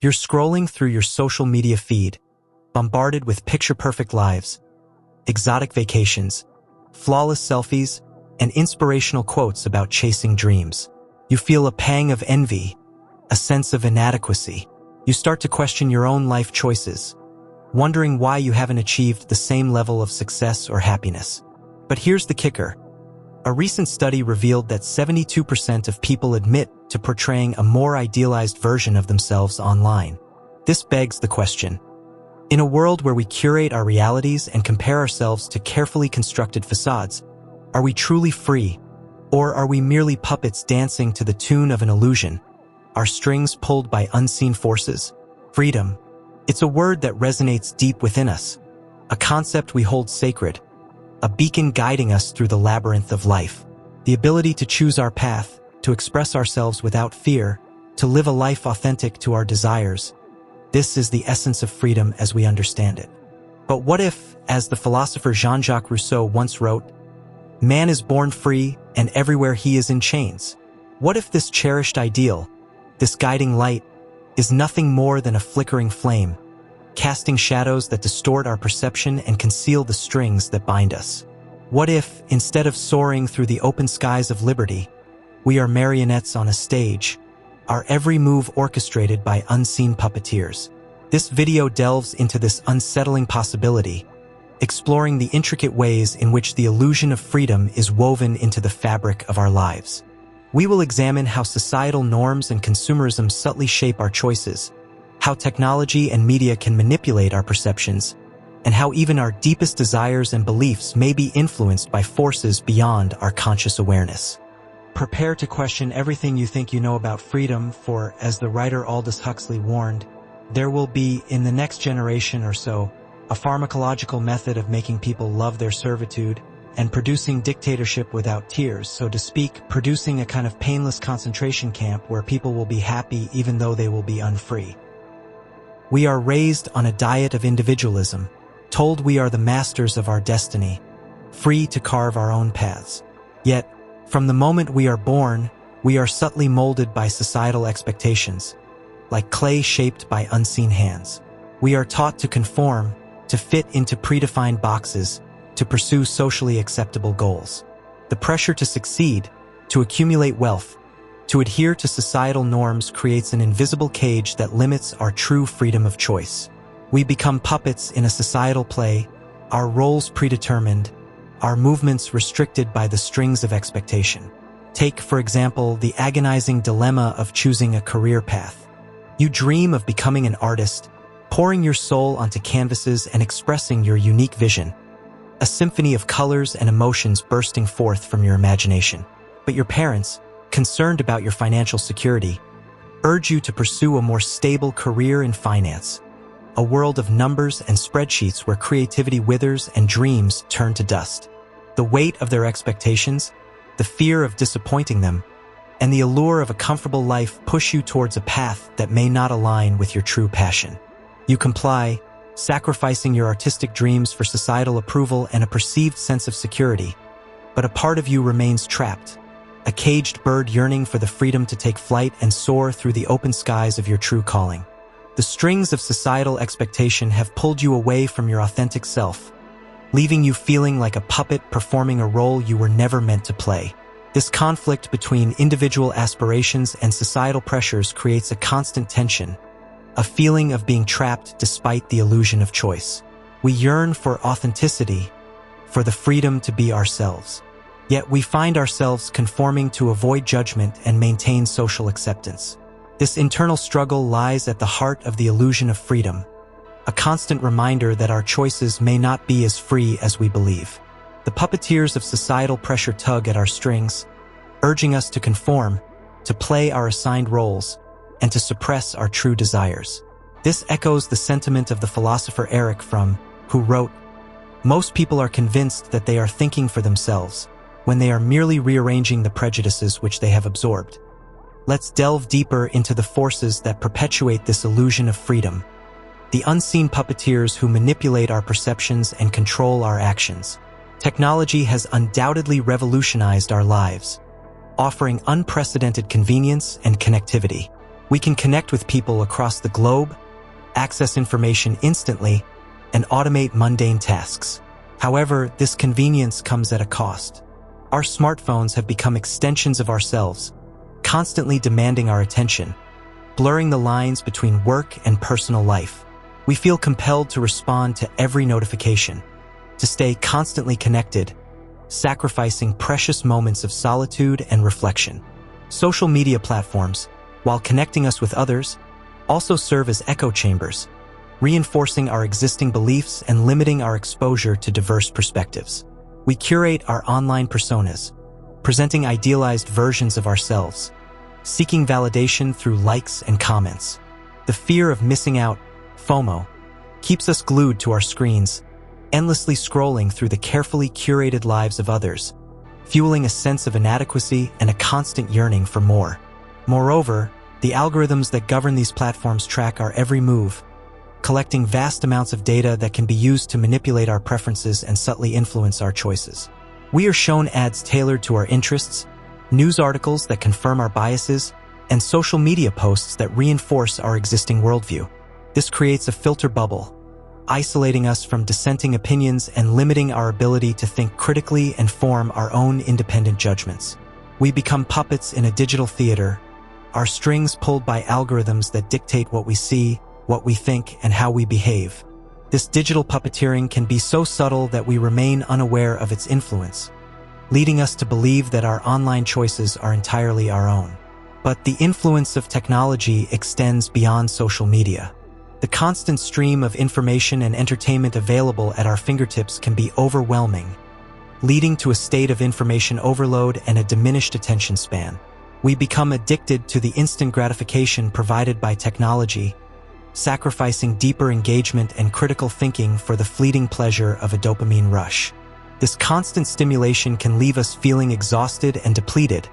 You're scrolling through your social media feed, bombarded with picture-perfect lives, exotic vacations, flawless selfies, and inspirational quotes about chasing dreams. You feel a pang of envy, a sense of inadequacy. You start to question your own life choices, wondering why you haven't achieved the same level of success or happiness. But here's the kicker. A recent study revealed that 72% of people admit to portraying a more idealized version of themselves online. This begs the question: in a world where we curate our realities and compare ourselves to carefully constructed facades, are we truly free, or are we merely puppets dancing to the tune of an illusion, our strings pulled by unseen forces? Freedom. It's a word that resonates deep within us, a concept we hold sacred, a beacon guiding us through the labyrinth of life. The ability to choose our path, to express ourselves without fear, to live a life authentic to our desires. This is the essence of freedom as we understand it. But what if, as the philosopher Jean-Jacques Rousseau once wrote, man is born free and everywhere he is in chains? What if this cherished ideal, this guiding light, is nothing more than a flickering flame, casting shadows that distort our perception and conceal the strings that bind us? What if, instead of soaring through the open skies of liberty, we are marionettes on a stage, our every move orchestrated by unseen puppeteers? This video delves into this unsettling possibility, exploring the intricate ways in which the illusion of freedom is woven into the fabric of our lives. We will examine how societal norms and consumerism subtly shape our choices, how technology and media can manipulate our perceptions, and how even our deepest desires and beliefs may be influenced by forces beyond our conscious awareness. Prepare to question everything you think you know about freedom, for, as the writer Aldous Huxley warned, there will be, in the next generation or so, a pharmacological method of making people love their servitude and producing dictatorship without tears, so to speak, producing a kind of painless concentration camp where people will be happy even though they will be unfree. We are raised on a diet of individualism, told we are the masters of our destiny, free to carve our own paths. Yet, from the moment we are born, we are subtly molded by societal expectations, like clay shaped by unseen hands. We are taught to conform, to fit into predefined boxes, to pursue socially acceptable goals. The pressure to succeed, to accumulate wealth, to adhere to societal norms creates an invisible cage that limits our true freedom of choice. We become puppets in a societal play, our roles predetermined, our movements restricted by the strings of expectation. Take, for example, the agonizing dilemma of choosing a career path. You dream of becoming an artist, pouring your soul onto canvases and expressing your unique vision, a symphony of colors and emotions bursting forth from your imagination. But your parents, concerned about your financial security, urge you to pursue a more stable career in finance, a world of numbers and spreadsheets where creativity withers and dreams turn to dust. The weight of their expectations, the fear of disappointing them, and the allure of a comfortable life push you towards a path that may not align with your true passion. You comply, sacrificing your artistic dreams for societal approval and a perceived sense of security, but a part of you remains trapped, a caged bird yearning for the freedom to take flight and soar through the open skies of your true calling. The strings of societal expectation have pulled you away from your authentic self, leaving you feeling like a puppet performing a role you were never meant to play. This conflict between individual aspirations and societal pressures creates a constant tension, a feeling of being trapped despite the illusion of choice. We yearn for authenticity, for the freedom to be ourselves. Yet we find ourselves conforming to avoid judgment and maintain social acceptance. This internal struggle lies at the heart of the illusion of freedom, a constant reminder that our choices may not be as free as we believe. The puppeteers of societal pressure tug at our strings, urging us to conform, to play our assigned roles, and to suppress our true desires. This echoes the sentiment of the philosopher Eric Fromm, who wrote, "Most people are convinced that they are thinking for themselves, when they are merely rearranging the prejudices which they have absorbed." Let's delve deeper into the forces that perpetuate this illusion of freedom, the unseen puppeteers who manipulate our perceptions and control our actions. Technology has undoubtedly revolutionized our lives, offering unprecedented convenience and connectivity. We can connect with people across the globe, access information instantly, and automate mundane tasks. However, this convenience comes at a cost. Our smartphones have become extensions of ourselves, constantly demanding our attention, blurring the lines between work and personal life. We feel compelled to respond to every notification, to stay constantly connected, sacrificing precious moments of solitude and reflection. Social media platforms, while connecting us with others, also serve as echo chambers, reinforcing our existing beliefs and limiting our exposure to diverse perspectives. We curate our online personas, presenting idealized versions of ourselves, seeking validation through likes and comments. The fear of missing out, FOMO, keeps us glued to our screens, endlessly scrolling through the carefully curated lives of others, fueling a sense of inadequacy and a constant yearning for more. Moreover, the algorithms that govern these platforms track our every move, collecting vast amounts of data that can be used to manipulate our preferences and subtly influence our choices. We are shown ads tailored to our interests, news articles that confirm our biases, and social media posts that reinforce our existing worldview. This creates a filter bubble, isolating us from dissenting opinions and limiting our ability to think critically and form our own independent judgments. We become puppets in a digital theater, our strings pulled by algorithms that dictate what we see, what we think, and how we behave. This digital puppeteering can be so subtle that we remain unaware of its influence, leading us to believe that our online choices are entirely our own. But the influence of technology extends beyond social media. The constant stream of information and entertainment available at our fingertips can be overwhelming, leading to a state of information overload and a diminished attention span. We become addicted to the instant gratification provided by technology, sacrificing deeper engagement and critical thinking for the fleeting pleasure of a dopamine rush. This constant stimulation can leave us feeling exhausted and depleted,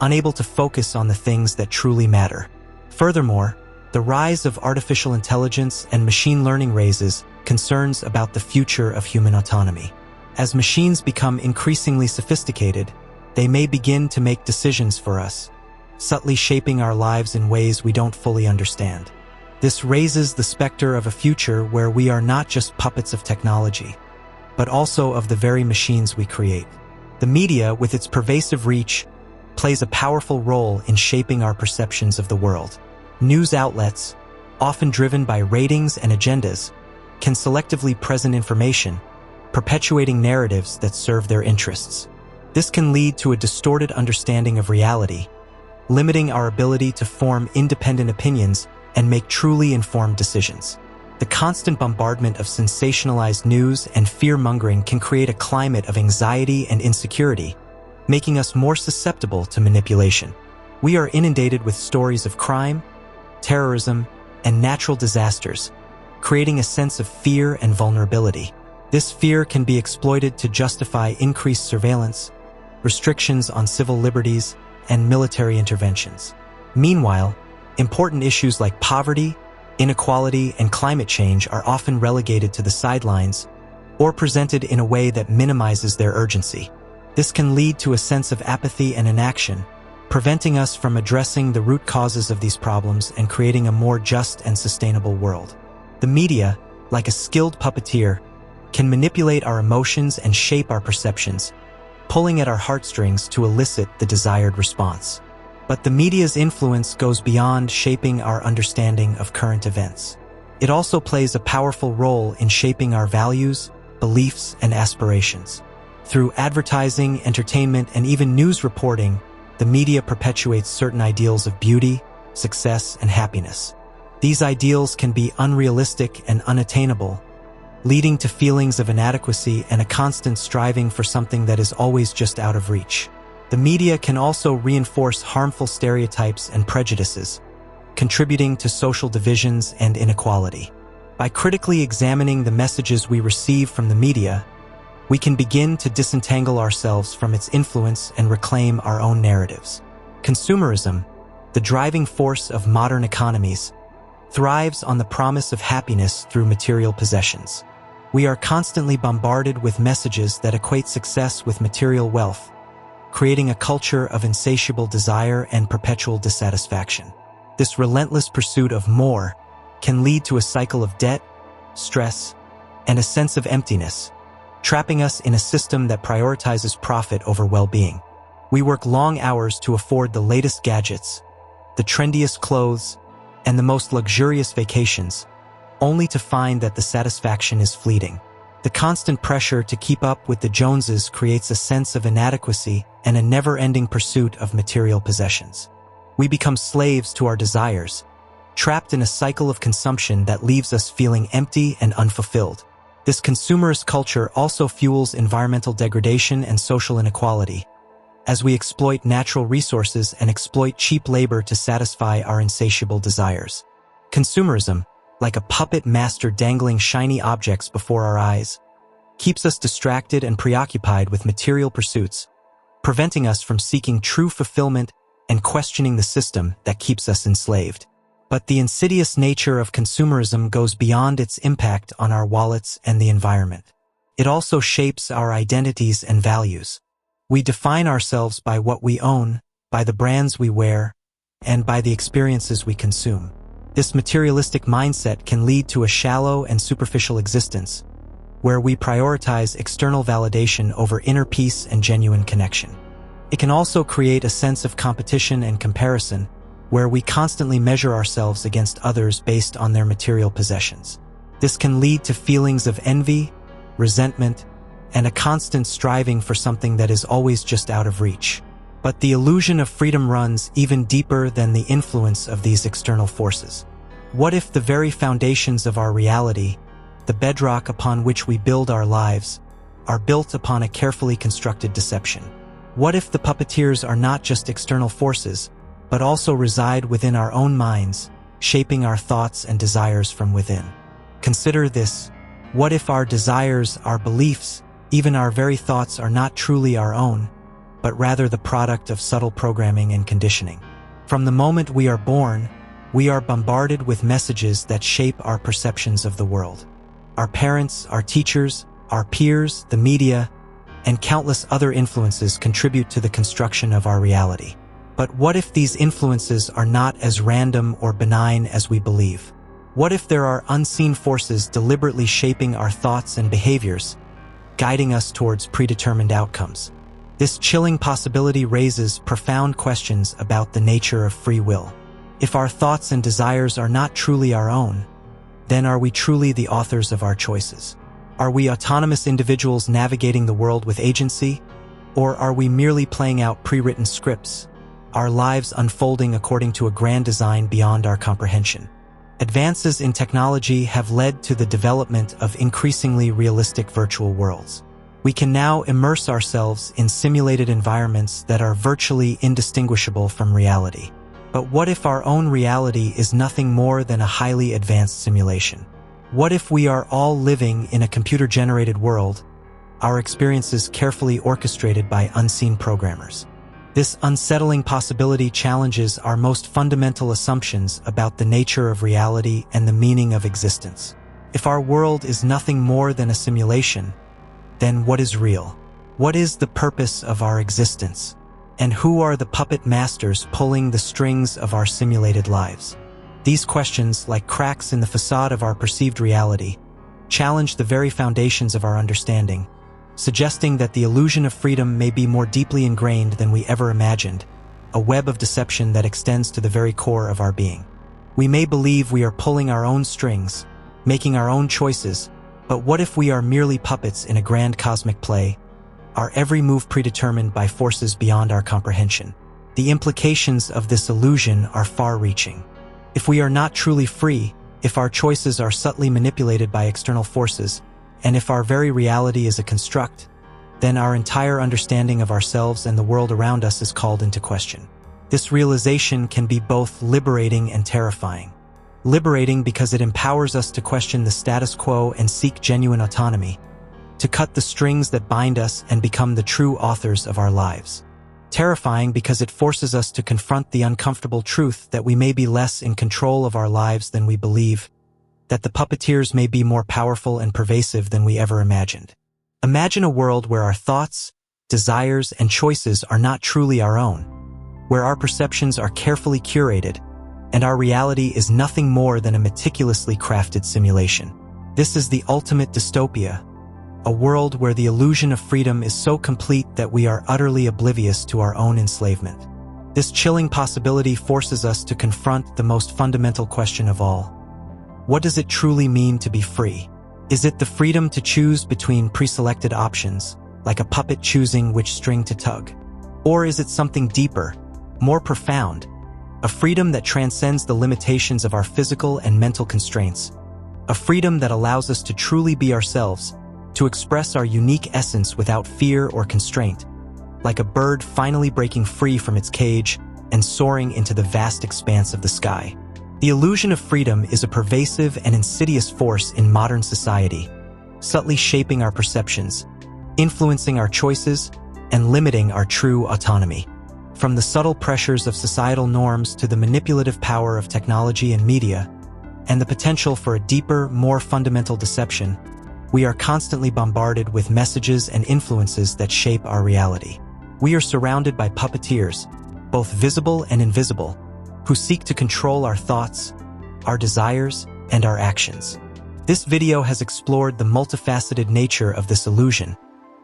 unable to focus on the things that truly matter. Furthermore, the rise of artificial intelligence and machine learning raises concerns about the future of human autonomy. As machines become increasingly sophisticated, they may begin to make decisions for us, subtly shaping our lives in ways we don't fully understand. This raises the specter of a future where we are not just puppets of technology, but also of the very machines we create. The media, with its pervasive reach, plays a powerful role in shaping our perceptions of the world. News outlets, often driven by ratings and agendas, can selectively present information, perpetuating narratives that serve their interests. This can lead to a distorted understanding of reality, limiting our ability to form independent opinions and make truly informed decisions. The constant bombardment of sensationalized news and fear-mongering can create a climate of anxiety and insecurity, making us more susceptible to manipulation. We are inundated with stories of crime, terrorism, and natural disasters, creating a sense of fear and vulnerability. This fear can be exploited to justify increased surveillance, restrictions on civil liberties, and military interventions. Meanwhile, important issues like poverty, inequality, and climate change are often relegated to the sidelines or presented in a way that minimizes their urgency. This can lead to a sense of apathy and inaction, preventing us from addressing the root causes of these problems and creating a more just and sustainable world. The media, like a skilled puppeteer, can manipulate our emotions and shape our perceptions, pulling at our heartstrings to elicit the desired response. But the media's influence goes beyond shaping our understanding of current events. It also plays a powerful role in shaping our values, beliefs, and aspirations. Through advertising, entertainment, and even news reporting, the media perpetuates certain ideals of beauty, success, and happiness. These ideals can be unrealistic and unattainable, leading to feelings of inadequacy and a constant striving for something that is always just out of reach. The media can also reinforce harmful stereotypes and prejudices, contributing to social divisions and inequality. By critically examining the messages we receive from the media, we can begin to disentangle ourselves from its influence and reclaim our own narratives. Consumerism, the driving force of modern economies, thrives on the promise of happiness through material possessions. We are constantly bombarded with messages that equate success with material wealth, creating a culture of insatiable desire and perpetual dissatisfaction. This relentless pursuit of more can lead to a cycle of debt, stress, and a sense of emptiness, trapping us in a system that prioritizes profit over well-being. We work long hours to afford the latest gadgets, the trendiest clothes, and the most luxurious vacations, only to find that the satisfaction is fleeting. The constant pressure to keep up with the Joneses creates a sense of inadequacy and a never-ending pursuit of material possessions. We become slaves to our desires, trapped in a cycle of consumption that leaves us feeling empty and unfulfilled. This consumerist culture also fuels environmental degradation and social inequality, as we exploit natural resources and exploit cheap labor to satisfy our insatiable desires. Consumerism, like a puppet master dangling shiny objects before our eyes, keeps us distracted and preoccupied with material pursuits, preventing us from seeking true fulfillment and questioning the system that keeps us enslaved. But the insidious nature of consumerism goes beyond its impact on our wallets and the environment. It also shapes our identities and values. We define ourselves by what we own, by the brands we wear, and by the experiences we consume. This materialistic mindset can lead to a shallow and superficial existence, where we prioritize external validation over inner peace and genuine connection. It can also create a sense of competition and comparison, where we constantly measure ourselves against others based on their material possessions. This can lead to feelings of envy, resentment, and a constant striving for something that is always just out of reach. But the illusion of freedom runs even deeper than the influence of these external forces. What if the very foundations of our reality, the bedrock upon which we build our lives, are built upon a carefully constructed deception? What if the puppeteers are not just external forces, but also reside within our own minds, shaping our thoughts and desires from within? Consider this. What if our desires, our beliefs, even our very thoughts are not truly our own, but rather the product of subtle programming and conditioning? From the moment we are born, we are bombarded with messages that shape our perceptions of the world. Our parents, our teachers, our peers, the media, and countless other influences contribute to the construction of our reality. But what if these influences are not as random or benign as we believe? What if there are unseen forces deliberately shaping our thoughts and behaviors, guiding us towards predetermined outcomes? This chilling possibility raises profound questions about the nature of free will. If our thoughts and desires are not truly our own, then are we truly the authors of our choices? Are we autonomous individuals navigating the world with agency, or are we merely playing out pre-written scripts, our lives unfolding according to a grand design beyond our comprehension? Advances in technology have led to the development of increasingly realistic virtual worlds. We can now immerse ourselves in simulated environments that are virtually indistinguishable from reality. But what if our own reality is nothing more than a highly advanced simulation? What if we are all living in a computer-generated world, our experiences carefully orchestrated by unseen programmers? This unsettling possibility challenges our most fundamental assumptions about the nature of reality and the meaning of existence. If our world is nothing more than a simulation, then what is real? What is the purpose of our existence? And who are the puppet masters pulling the strings of our simulated lives? These questions, like cracks in the facade of our perceived reality, challenge the very foundations of our understanding, suggesting that the illusion of freedom may be more deeply ingrained than we ever imagined, a web of deception that extends to the very core of our being. We may believe we are pulling our own strings, making our own choices, but what if we are merely puppets in a grand cosmic play, our every move predetermined by forces beyond our comprehension? The implications of this illusion are far-reaching. If we are not truly free, if our choices are subtly manipulated by external forces, and if our very reality is a construct, then our entire understanding of ourselves and the world around us is called into question. This realization can be both liberating and terrifying. Liberating because it empowers us to question the status quo and seek genuine autonomy, to cut the strings that bind us and become the true authors of our lives. Terrifying because it forces us to confront the uncomfortable truth that we may be less in control of our lives than we believe, that the puppeteers may be more powerful and pervasive than we ever imagined. Imagine a world where our thoughts, desires, and choices are not truly our own, where our perceptions are carefully curated, and our reality is nothing more than a meticulously crafted simulation. This is the ultimate dystopia, a world where the illusion of freedom is so complete that we are utterly oblivious to our own enslavement. This chilling possibility forces us to confront the most fundamental question of all. What does it truly mean to be free? Is it the freedom to choose between pre-selected options, like a puppet choosing which string to tug? Or is it something deeper, more profound, a freedom that transcends the limitations of our physical and mental constraints, a freedom that allows us to truly be ourselves, to express our unique essence without fear or constraint, like a bird finally breaking free from its cage and soaring into the vast expanse of the sky. The illusion of freedom is a pervasive and insidious force in modern society, subtly shaping our perceptions, influencing our choices, and limiting our true autonomy. From the subtle pressures of societal norms to the manipulative power of technology and media, and the potential for a deeper, more fundamental deception, we are constantly bombarded with messages and influences that shape our reality. We are surrounded by puppeteers, both visible and invisible, who seek to control our thoughts, our desires, and our actions. This video has explored the multifaceted nature of this illusion,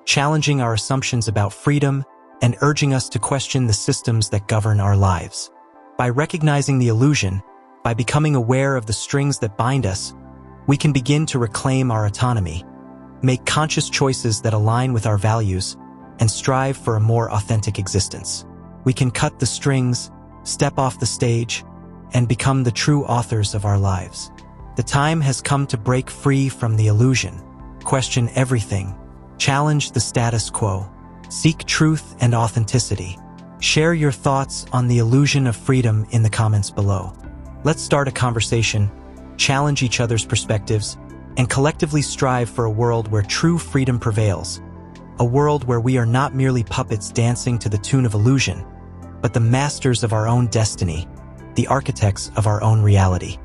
challenging our assumptions about freedom and urging us to question the systems that govern our lives. By recognizing the illusion, by becoming aware of the strings that bind us, we can begin to reclaim our autonomy, make conscious choices that align with our values, and strive for a more authentic existence. We can cut the strings, step off the stage, and become the true authors of our lives. The time has come to break free from the illusion, question everything, challenge the status quo, seek truth and authenticity. Share your thoughts on the illusion of freedom in the comments below. Let's start a conversation, challenge each other's perspectives, and collectively strive for a world where true freedom prevails. A world where we are not merely puppets dancing to the tune of illusion, but the masters of our own destiny, the architects of our own reality.